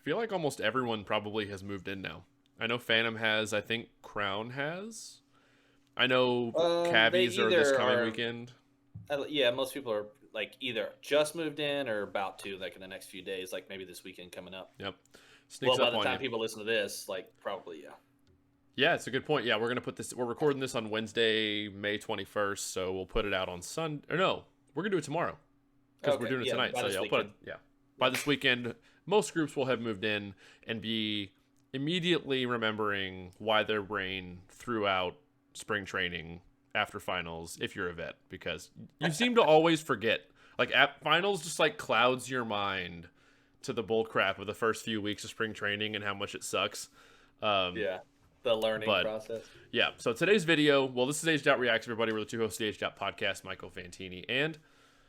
feel like almost everyone probably has moved in now. I know Phantom has. I think Crown has. I know They Cavies are this either coming are, weekend. yeah, most people are like either just moved in or about to, like in the next few days, like maybe this weekend coming up. Yep. Well, Sneaks by up the on time you. people listen to this, like probably, yeah. Yeah, it's a good point. Yeah, we're gonna put this. We're recording this on Wednesday, May 21st, so we'll put it out on Sunday. Or no, we're gonna do it tomorrow because we're Okay, doing it yeah, tonight. by So this yeah, I'll put it. weekend. Yeah, by this weekend, most groups will have moved in and be immediately remembering why their brain threw out spring training after finals. If you're a vet, because you seem to always forget. Like at finals, just like clouds your mind to the bull crap of the first few weeks of spring training and how much it sucks. Yeah, the learning But process. yeah, so today's video, well, this is Aged Out Reacts, everybody. We're the two hosts of the Aged Out Podcast, Michael Fantini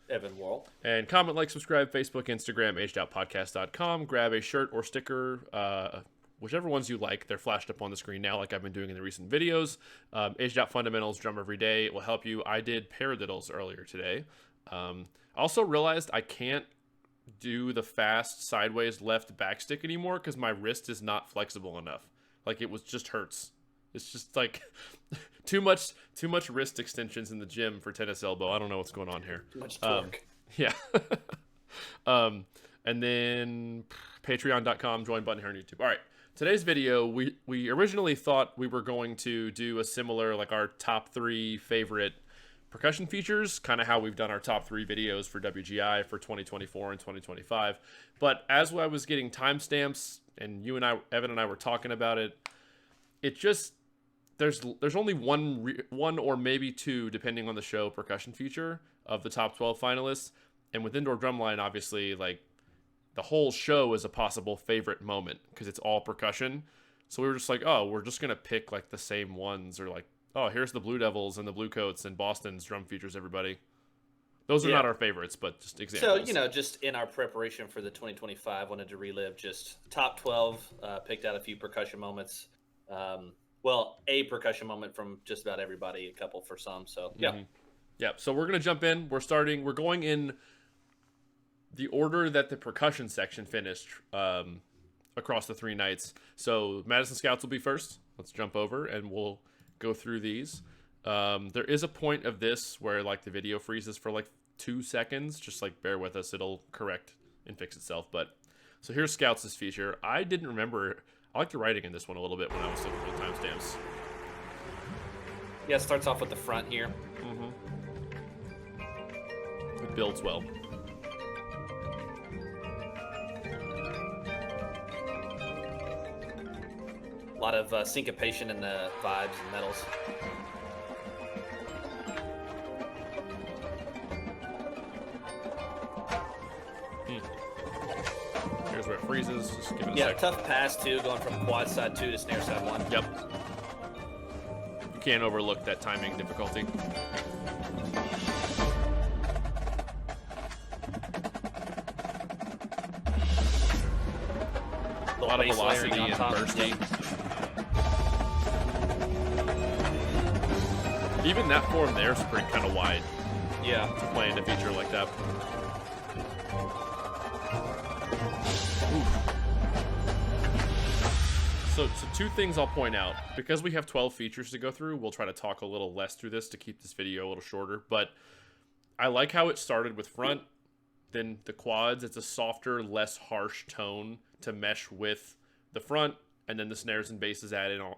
Evan Worrell. and comment, like, subscribe, Facebook, Instagram, agedoutpodcast.com. Grab a shirt or sticker, whichever ones you like. They're flashed up on the screen now like I've been doing in the recent videos. Aged Out Fundamentals, drum every day. It will help you. I did paradiddles earlier today. I also realized I can't do the fast sideways left backstick anymore because my wrist is not flexible enough. Like it was just hurts. It's just like too much wrist extensions in the gym for tennis elbow. I don't know what's going on here. Too much torque. Yeah. And then patreon.com, join button here on YouTube. All right. Today's video, we originally thought we were going to do a similar, like our top 3 favorite percussion features, kind of how we've done our top 3 videos for WGI for 2024 and 2025. But as I was getting timestamps and you and I, Evan and I were talking about it, it just, there's only one or maybe 2, depending on the show, percussion feature of the top 12 finalists. And with Indoor Drumline, obviously, like, the whole show is a possible favorite moment because it's all percussion. So we were just like, oh, we're just going to pick, like, the same ones, or like, oh, here's the Blue Devils and the Blue Coats and Boston's drum features, everybody. Those are not our favorites, but just examples. So, just in our preparation for the 2025, wanted to relive just top 12, picked out a few percussion moments. Well, a percussion moment from just about everybody, a couple for some. So, yeah. Mm-hmm. Yeah, so we're going to jump in. We're going in the order that the percussion section finished across the 3 nights. So Madison Scouts will be first. Let's jump over and we'll go through these. There is a point of this where like the video freezes for like 2 seconds. Just like bear with us. It'll correct and fix itself. But so here's Scouts' feature. I didn't remember. I like the writing in this one a little bit when I was looking for the timestamps. Yeah, it starts off with the front here. Mm-hmm. It builds well. A lot of syncopation in the vibes and metals. Here's where it freezes. Just give it a Yeah, sec. tough pass too, going from quad side 2 to snare side 1. Yep. You can't overlook that timing difficulty. A lot of velocity and bursty. Even that form there is pretty kind of wide. Yeah. To play in a feature like that. So 2 things I'll point out. Because we have 12 features to go through, we'll try to talk a little less through this to keep this video a little shorter. But I like how it started with front, then the quads. It's a softer, less harsh tone to mesh with the front, and then the snares and basses added on.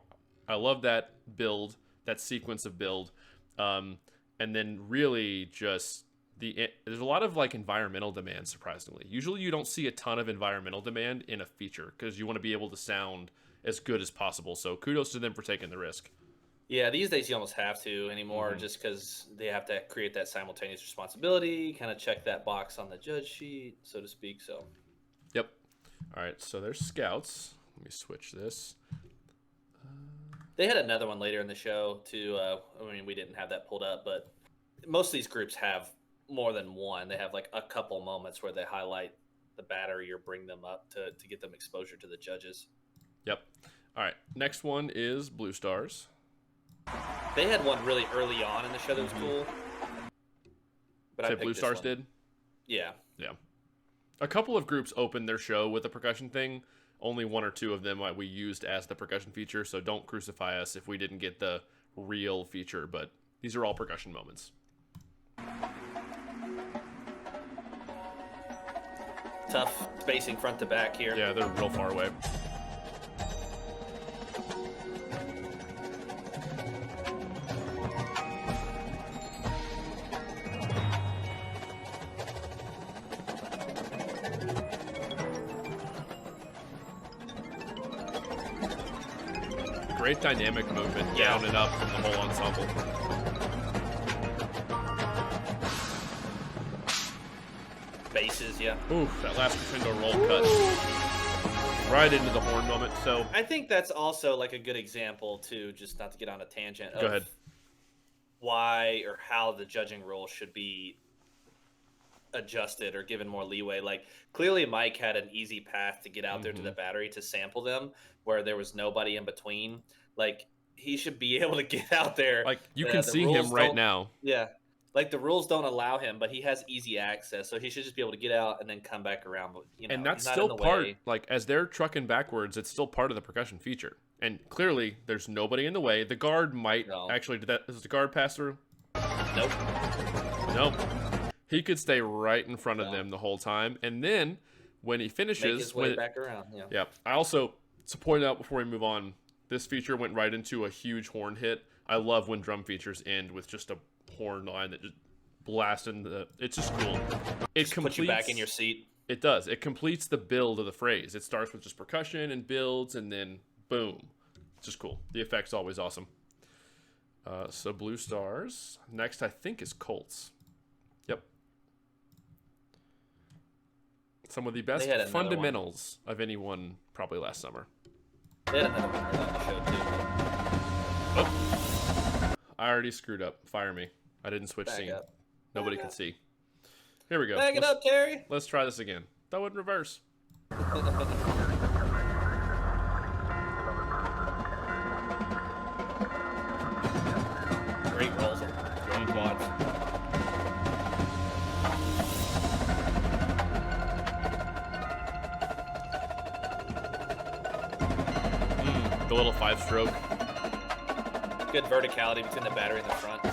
I love that build, that sequence of build. And then really just there's a lot of like environmental demand, surprisingly. Usually you don't see a ton of environmental demand in a feature because you want to be able to sound as good as possible. So kudos to them for taking the risk. Yeah, these days you almost have to anymore, just because they have to create that simultaneous responsibility, kind of check that box on the judge sheet, so to speak. So, yep. All right, so there's Scouts. Let me switch this. They had another one later in the show too. I mean, we didn't have that pulled up, but most of these groups have more than one. They have like a couple moments where they highlight the battery or bring them up to get them exposure to the judges. Yep. All right, next one is Blue Stars. They had one really early on in the show that was cool. But I picked Blue this Stars one. did? Yeah. Yeah. A couple of groups opened their show with a percussion thing. only 1 or 2 of them we used as the percussion feature, so don't crucify us if we didn't get the real feature, but these are all percussion moments. Tough spacing front to back here. Yeah, they're real far away. Great dynamic movement down and up from the whole ensemble. Basses, yeah. Oof, that last crescendo roll cut right into the horn moment. So I think that's also like a good example too, just not to get on a tangent. Go ahead. Why or how the judging role should be adjusted or given more leeway. Like clearly Mike had an easy path to get out there to the battery to sample them where there was nobody in between. Like he should be able to get out there. Like you can see him right now. Yeah. Like the rules don't allow him, but he has easy access, so he should just be able to get out and then come back around. But you know, and that's he's not still in the part. way. Like as they're trucking backwards, it's still part of the percussion feature. And clearly, there's nobody in the way. The guard might actually. Does the guard pass through? Nope. Nope. He could stay right in front of them the whole time, and then when he finishes, make his way back around. Yeah. Yeah. I also to point out before we move on, this feature went right into a huge horn hit. I love when drum features end with just a horn line that just blasts into the. It's just cool. It completes, puts you back in your seat. It does. It completes the build of the phrase. It starts with just percussion and builds, and then boom. It's just cool. The effect's always awesome. So Blue Stars. Next, I think, is Colts. Yep. Some of the best fundamentals of anyone probably last summer. They had another one on the show, too. Oh. I already screwed up. Fire me. I didn't switch scene. Nobody could see. Here we go. Back it up, Terry. Let's try this again. Throw it in reverse. Great rolls. Great quads. The little 5-stroke. Good verticality between the battery and the front.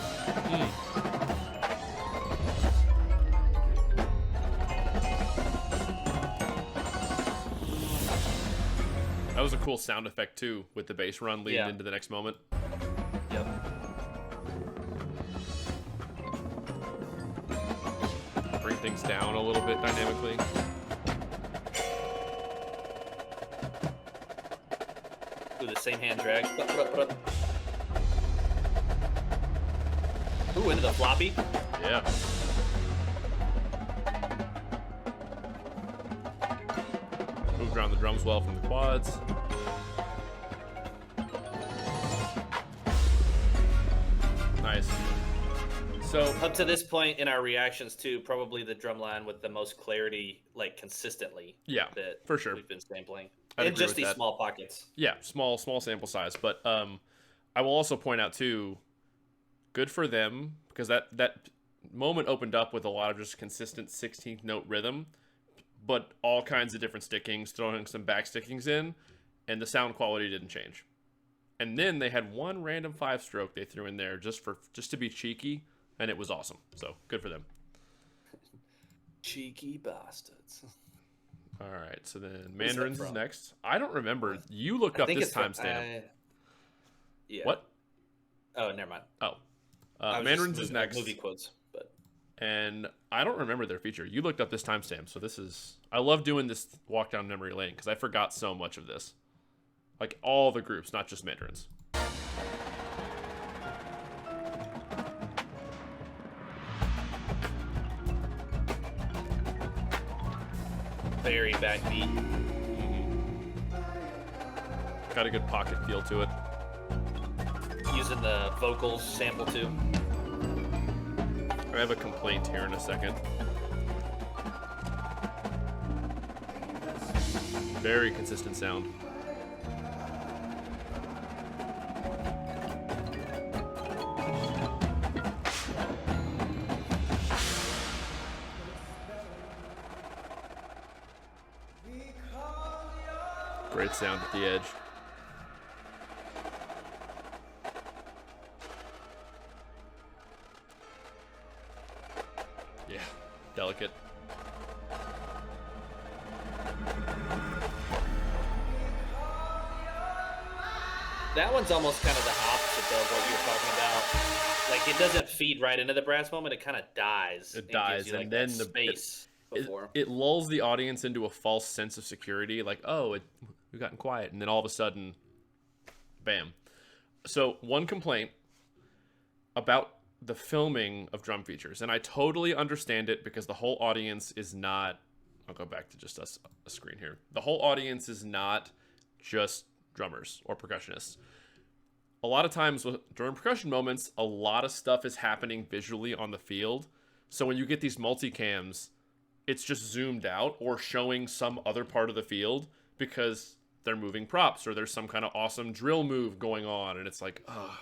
That was a cool sound effect too, with the bass run leading into the next moment. Yep. Bring things down a little bit dynamically. Do the same hand drag. Ooh, into the floppy. Yeah. Moved around the drums well from the quads. Nice. So up to this point in our reactions too, probably the drum line with the most clarity, like consistently. Yeah, that for sure. We've been sampling. In just these small pockets. Yeah, small sample size. But I will also point out too, good for them, because that moment opened up with a lot of just consistent 16th note rhythm, but all kinds of different stickings, throwing some back stickings in, and the sound quality didn't change. And then they had one random 5-stroke they threw in there just to be cheeky, and it was awesome. So good for them. Cheeky bastards. All right, so then Mandarins is next. I don't remember. You looked up this timestamp. Yeah. What? Oh, never mind. Oh. Mandarins is next. Movie quotes, but. And I don't remember their feature. You looked up this timestamp, so this is. I love doing this walk down memory lane because I forgot so much of this. Like all the groups, not just Mandarins. Very backbeat. Got a good pocket feel to it. Using the vocals sample too. I have a complaint here in a second. Very consistent sound. Great sound at the edge. Yeah, delicate. That one's almost kind of the opposite of what you were talking about. Like, it doesn't feed right into the brass moment. It kind of dies. It dies, gives you, like, and then that space before. It lulls the audience into a false sense of security. Like, oh, we've gotten quiet. And then all of a sudden, bam. So one complaint about the filming of drum features, and I totally understand it because the whole audience is not, I'll go back to just a screen here. The whole audience is not just drummers or percussionists. A lot of times during percussion moments, a lot of stuff is happening visually on the field. So when you get these multicams, it's just zoomed out or showing some other part of the field because they're moving props or there's some kind of awesome drill move going on. And it's like, oh,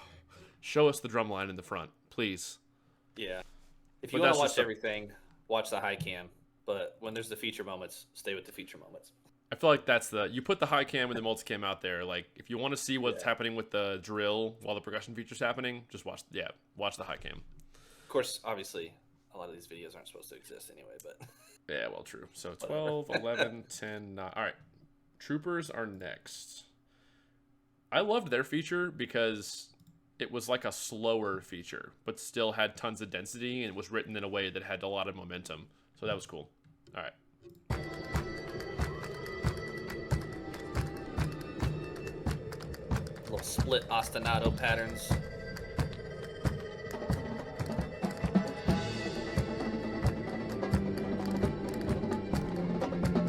show us the drum line in the front, please. Yeah. If you want to watch everything, watch the high cam. But when there's the feature moments, stay with the feature moments. I feel like that's you put the high cam and the multicam out there. Like, if you want to see what's happening with the drill while the percussion feature's happening, just watch the high cam. Of course, obviously, a lot of these videos aren't supposed to exist anyway, but. Yeah, well, true. So 12, 11, 10, 9. All right. Troopers are next. I loved their feature because it was like a slower feature, but still had tons of density and was written in a way that had a lot of momentum. So that was cool. All right. Little split ostinato patterns.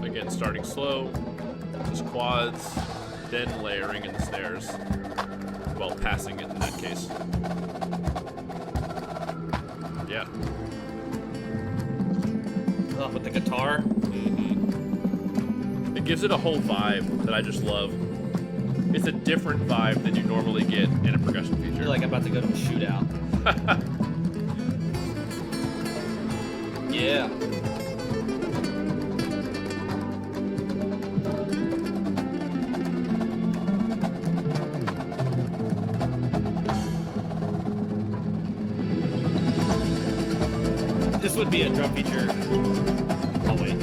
Again, starting slow, just quads, then layering in the snares. Well, passing it in that case. Yeah. Oh, with the guitar. Mm-hmm. It gives it a whole vibe that I just love. It's a different vibe than you normally get in a percussion feature. I feel like I'm about to go to a shootout. Yeah. This would be a drum feature. Oh, wait.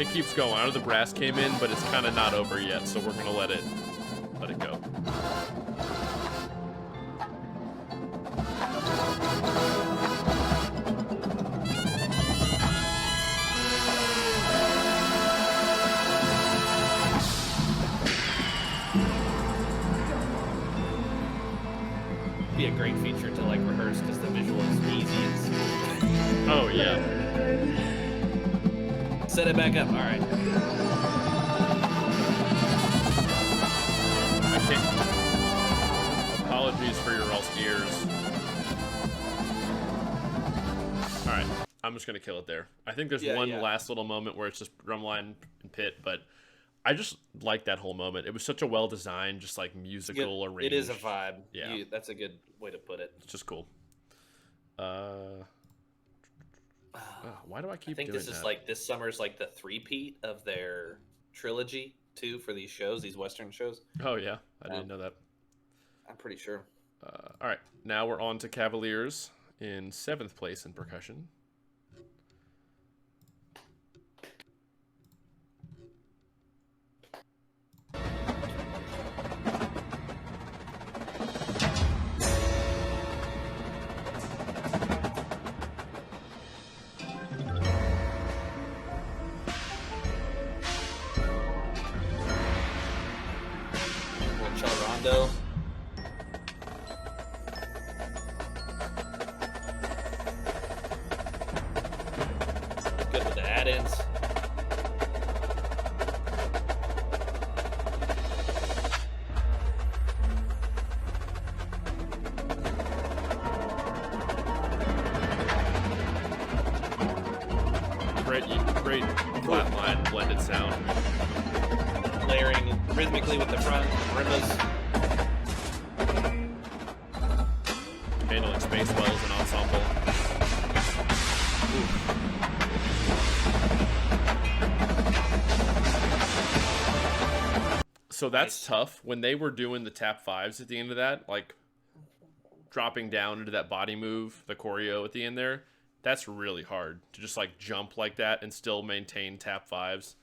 It keeps going. I know the brass came in, but it's kind of not over yet, so we're gonna let it go. Be a great feature to like rehearse because the visual is easy and smooth. Oh yeah. Set it back up. All right. I can't. Apologies for your all's ears. All right, I'm just gonna kill it there. I think there's one last little moment where it's just drumline and pit, but I just like that whole moment. It was such a well designed, just like musical arrangement. It is a vibe. Yeah, that's a good way to put it. It's just cool. Why do I keep doing that? I think this is like this summer's like the three-peat of their trilogy too for these shows, these Western shows. Oh yeah, I didn't know that. I'm pretty sure. All right, now we're on to Cavaliers in 7th place in percussion. Rondo. Good with the add-ins. Great flatline blended sound. Layering rhythmically with the front marimbas. Handling space well as an ensemble. Ooh. So that's tough. When they were doing the tap fives at the end of that, like dropping down into that body move, the choreo at the end there, that's really hard to just like jump like that and still maintain tap fives.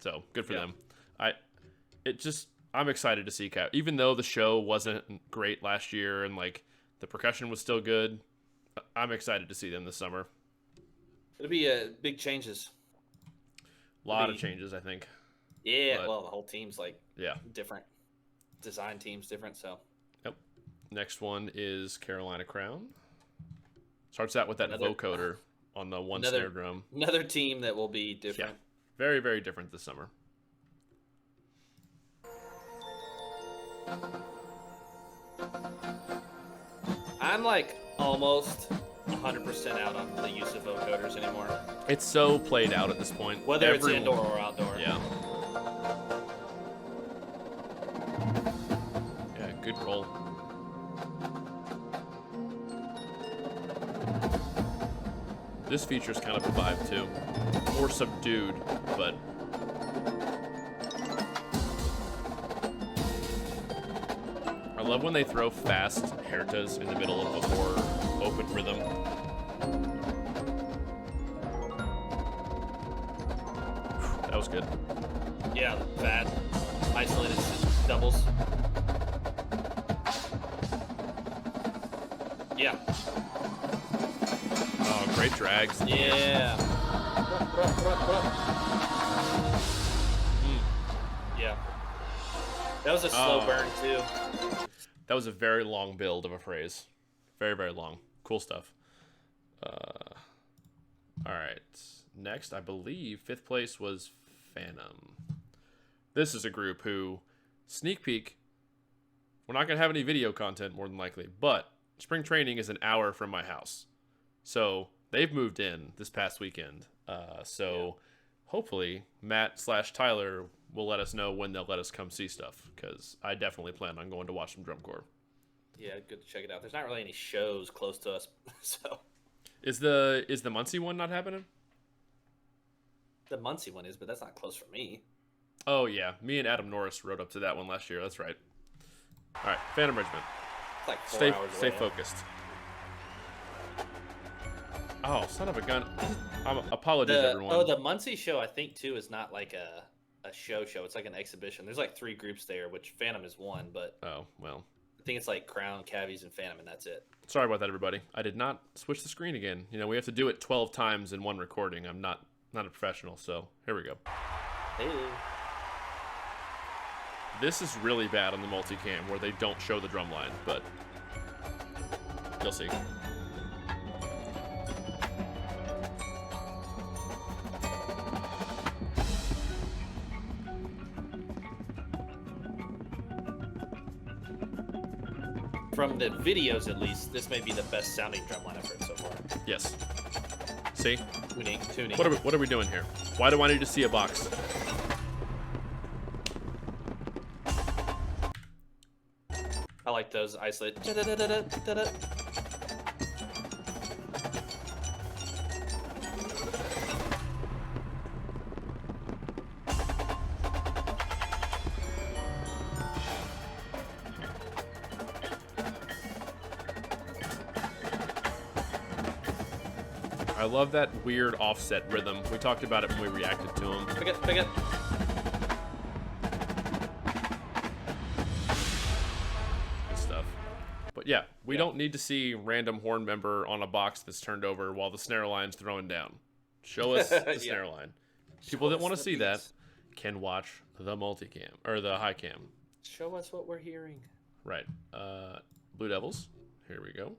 So good for them. I'm excited to see Cap. Even though the show wasn't great last year and like the percussion was still good, I'm excited to see them this summer. It'll be big changes. A lot of changes, I think. Yeah, well, the whole team's like different. Design team's different, so. Yep. Next one is Carolina Crown. Starts out with that vocoder on the one snare drum. Another team that will be different. Yeah. Very, very different this summer. I'm like almost 100% out on the use of vocoders anymore. It's so played out at this point. Whether it's indoor or outdoor. Yeah. Yeah, good roll. This feature's kind of a vibe too. More subdued, but I love when they throw fast hertas in the middle of a more open rhythm. That was good. Yeah, bad. Isolated doubles. Yeah. Oh, great drags. Yeah. Yeah. That was a slow burn, too. That was a very long build of a phrase. Very, very long. Cool stuff. All right. Next, I believe, 5th place was Phantom. This is a group who, sneak peek, we're not going to have any video content more than likely, but spring training is an hour from my house. So they've moved in this past weekend. Hopefully Matt/Tyler will let us know when they'll let us come see stuff, because I definitely plan on going to watch some drum corps. Yeah, good to check it out. There's not really any shows close to us, so. Is the Muncie one not happening? The Muncie one is, but that's not close for me. Oh yeah, me and Adam Norris rode up to that one last year. That's right. All right, Phantom Regiment. It's like 4 hours Stay away. Focused. Oh, son of a gun! Apologies, everyone. Oh, the Muncie show I think too is not like a show. It's like an exhibition. There's like 3 groups there, which Phantom is one, but oh well. I think it's like Crown, Cavies, and Phantom, and that's it. Sorry about that, everybody. I did not switch the screen again. You know, we have to do it 12 times in one recording. I'm not a professional, so here we go. Hey. This is really bad on the multicam where they don't show the drum line, but you'll see. From the videos, at least, this may be the best sounding drumline I've heard so far. Yes. See? Tuning. What are we doing here? Why do I need to see a box? I like those isolated. I love that weird offset rhythm. We talked about it when we reacted to him. Pick it. Good stuff. But yeah, we don't need to see random horn member on a box that's turned over while the snare line's throwing down. Show us the snare line. People that want to see that can watch the multicam or the high cam. Show us what we're hearing. Right. Blue Devils. Here we go.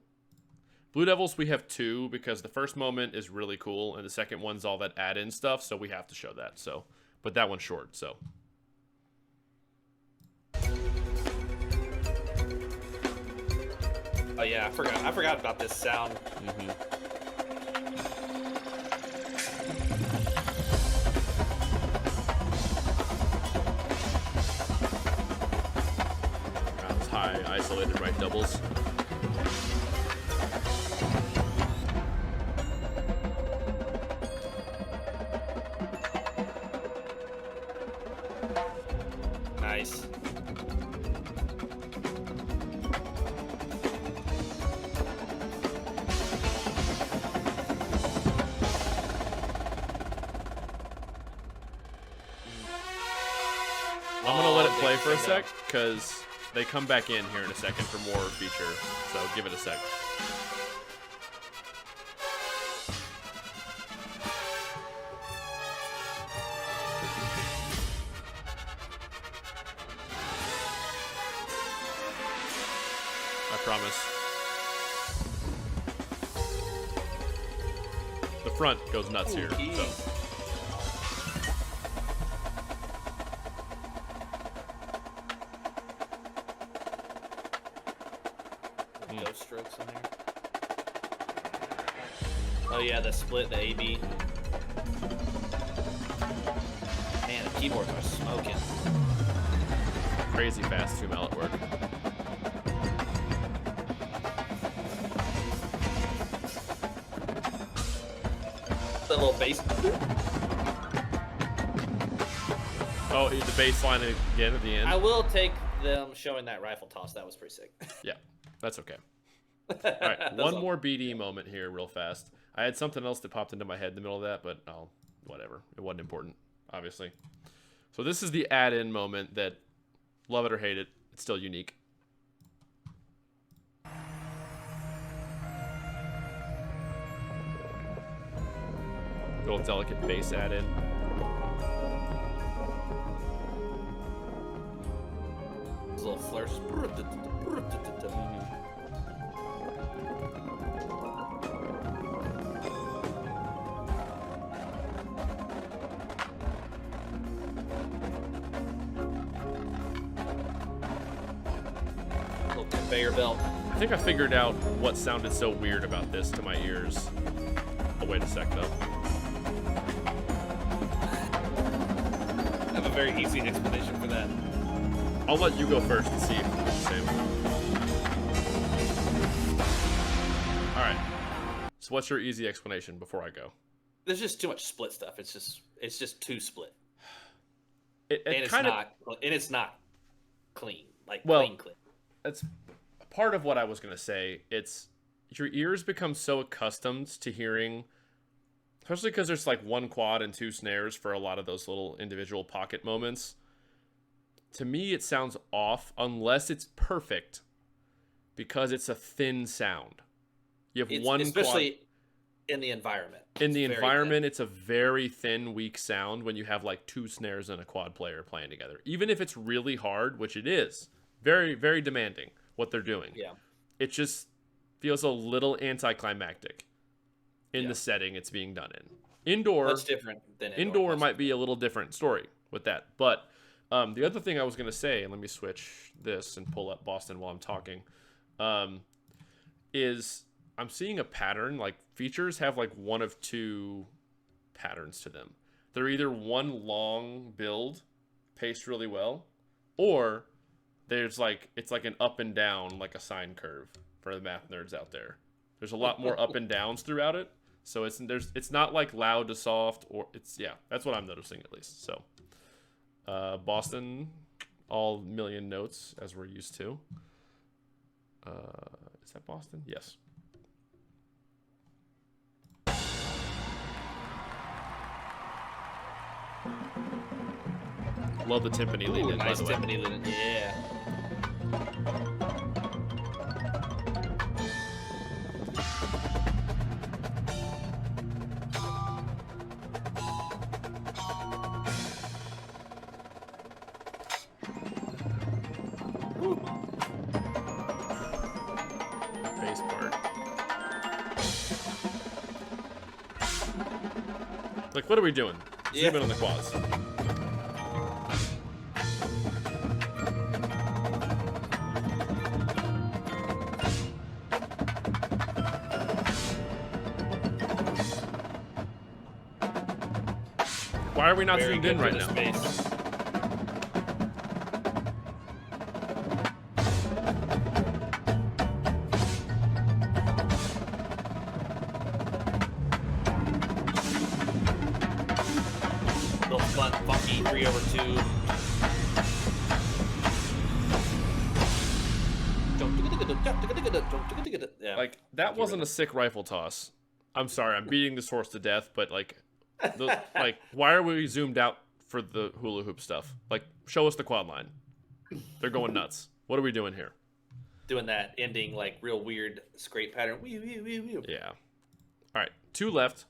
Blue Devils, we have 2 because the first moment is really cool and the second one's all that add-in stuff, so we have to show that. So, but that one's short, so. Oh yeah, I forgot about this sound. Mm-hmm. Those high isolated right doubles. Nice. play for a sec, because they come back in here in a second for more feature. So give it a sec. I promise. The front goes nuts here, so. Ghost strokes in there. Oh yeah, the split, the AB. Man, the keyboards are smoking. Crazy fast 2 mallet work. The little bass. Oh, the bass line again at the end. I will take them showing that rifle toss. That was pretty sick. Yeah, that's okay. All right, one more BD moment here real fast. I had something else that popped into my head in the middle of that, but oh, whatever. It wasn't important, obviously. So this is the add-in moment that, love it or hate it, it's still unique. Little delicate bass add-in. Little flares. Little conveyor belt. I think I figured out what sounded so weird about this to my ears. Oh, wait a sec, though. I have a very easy explanation for that. I'll let you go first and see if it's the same. Alright. So what's your easy explanation before I go? There's just too much split stuff. It's just too split. And it's not clean. Like clean. That's part of what I was gonna say. It's your ears become so accustomed to hearing, especially because there's like 1 quad and 2 snares for a lot of those little individual pocket moments. To me, it sounds off unless it's perfect, because it's a thin sound. You have one especially quad. In the environment. In the environment, it's a very thin, weak sound when you have like 2 snares and a quad player playing together. Even if it's really hard, which it is, very, very demanding what they're doing. Yeah. It just feels a little anticlimactic in the setting it's being done in. Indoor, Much different than indoor might be a little different story with that. But the other thing I was going to say, and let me switch this and pull up Boston while I'm talking, is I'm seeing a pattern. Like, features have like 1 of 2 patterns to them. They're either one long build paced really well, or there's like, it's like an up and down, like a sine curve for the math nerds out there. There's a lot more up and downs throughout it. So it's not like loud to soft, or that's what I'm noticing at least. So Boston, all million notes as we're used to. Is that Boston? Yes. Love the timpani lead in, nice by the way. timpani lead in. Yeah. Bass part. Like, what are we doing? Zoom in on the quads. Why are we not zoomed in right now? Little fun, funky 3/2. Yeah. Like, that wasn't a sick rifle toss. I'm sorry, I'm beating this horse to death, but like, like, why are we zoomed out for the hula hoop stuff? Like, show us the quad line. They're going nuts. What are we doing here? Doing that ending like real weird scrape pattern. Yeah. All right, 2 left,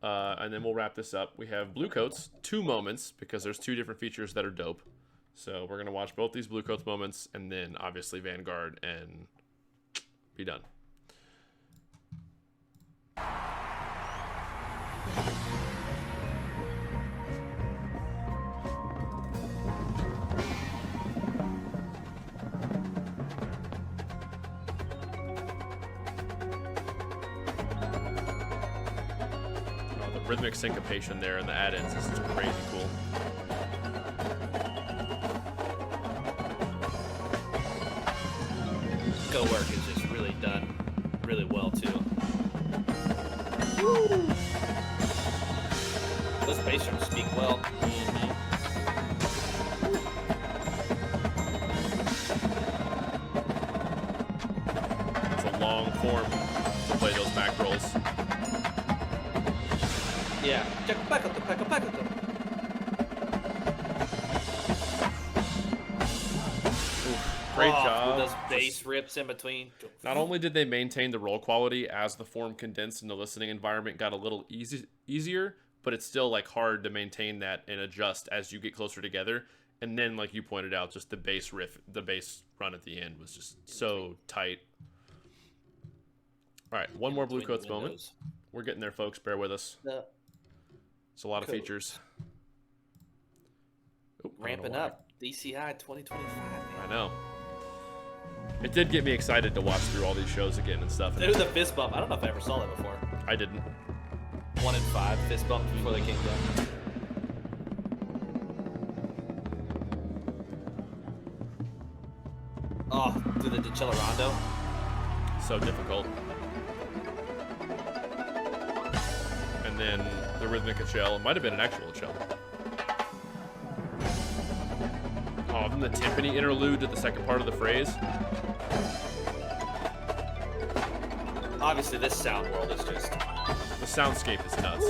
and then we'll wrap this up. We have Blue Coats, 2 moments, because there's 2 different features that are dope. So we're going to watch both these Blue Coats moments, and then obviously Vanguard, and be done. Rhythmic syncopation there in the add-ins is just crazy cool. Go work is just really done really well too. Woo! Those bass drums speak well. It's a long form to play those back rolls. Yeah. Great job. With those bass rips in between. Not only did they maintain the roll quality as the form condensed and the listening environment got a little easier, but it's still like hard to maintain that and adjust as you get closer together. And then, like you pointed out, just the bass riff, the bass run at the end was just so tight. All right, one more Blue Coats moment. We're getting there, folks. Bear with us. It's a lot of features. Ramping up. DCI 2025. I know. It did get me excited to watch through all these shows again and stuff. It was a fist bump. I don't know if I ever saw that before. I didn't. 1 and 5 fist bumps before they came down. Oh, do the Decelerato. So difficult. And then the rhythmic shell. It might have been an actual shell. Oh, then the timpani interlude to the second part of the phrase. Obviously, this sound world is just... The soundscape is nuts.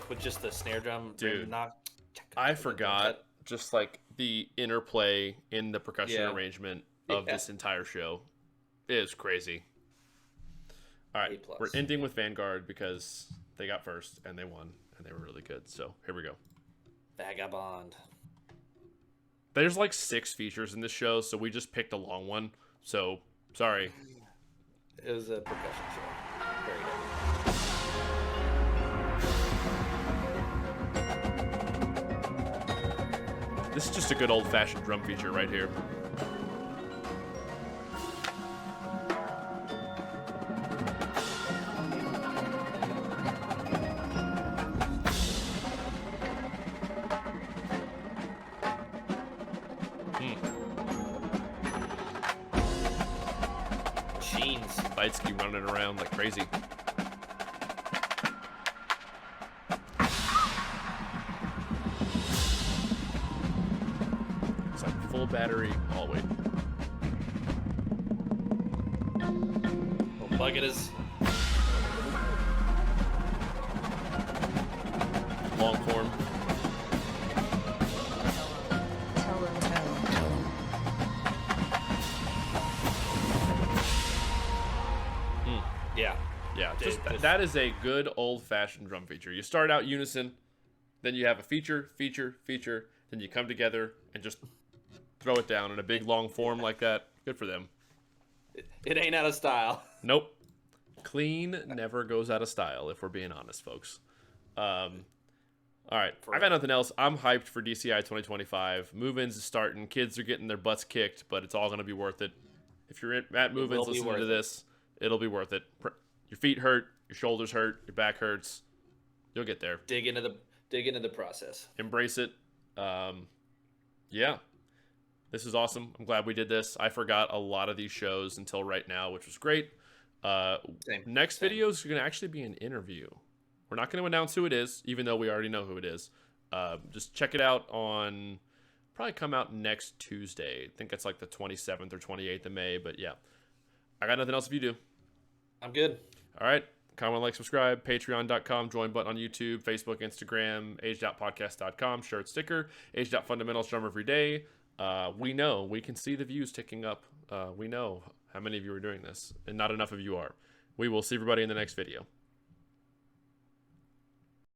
With just the snare drum. Dude, I forgot just like the interplay in the percussion arrangement of this entire show. It is crazy. All right, we're ending with Vanguard because they got first and they won and they were really good. So here we go. Vagabond. There's like 6 features in this show, so we just picked a long one. So sorry. It was a percussion show. Very good. This is just a good old-fashioned drum feature right here. Machines. Lights keep running around like crazy. Full battery. Oh, wait. Well, plug it is. Long form. Yeah. Yeah. Just that is a good old-fashioned drum feature. You start out unison, then you have a feature, then you come together and just throw it down in a big long form like that. Good for them. It ain't out of style. Nope. Clean never goes out of style, if we're being honest, folks. All right. I got nothing else. I'm hyped for DCI 2025. Move-ins is starting. Kids are getting their butts kicked, but it's all going to be worth it. If you're at move-ins listening to this, it'll be worth it. Your feet hurt. Your shoulders hurt. Your back hurts. You'll get there. Dig into the process. Embrace it. Yeah. This is awesome. I'm glad we did this. I forgot a lot of these shows until right now, which was great. Next video is going to actually be an interview. We're not going to announce who it is, even though we already know who it is. Just check it out on probably come out next Tuesday. I think it's like the 27th or 28th of May. But yeah, I got nothing else if you do. I'm good. All right. Comment, like, subscribe. Patreon.com. Join button on YouTube, Facebook, Instagram, age.podcast.com. Shirt, sticker. Age.fundamentals. Drum every day. We know. We can see the views ticking up. We know how many of you are doing this. And not enough of you are. We will see everybody in the next video.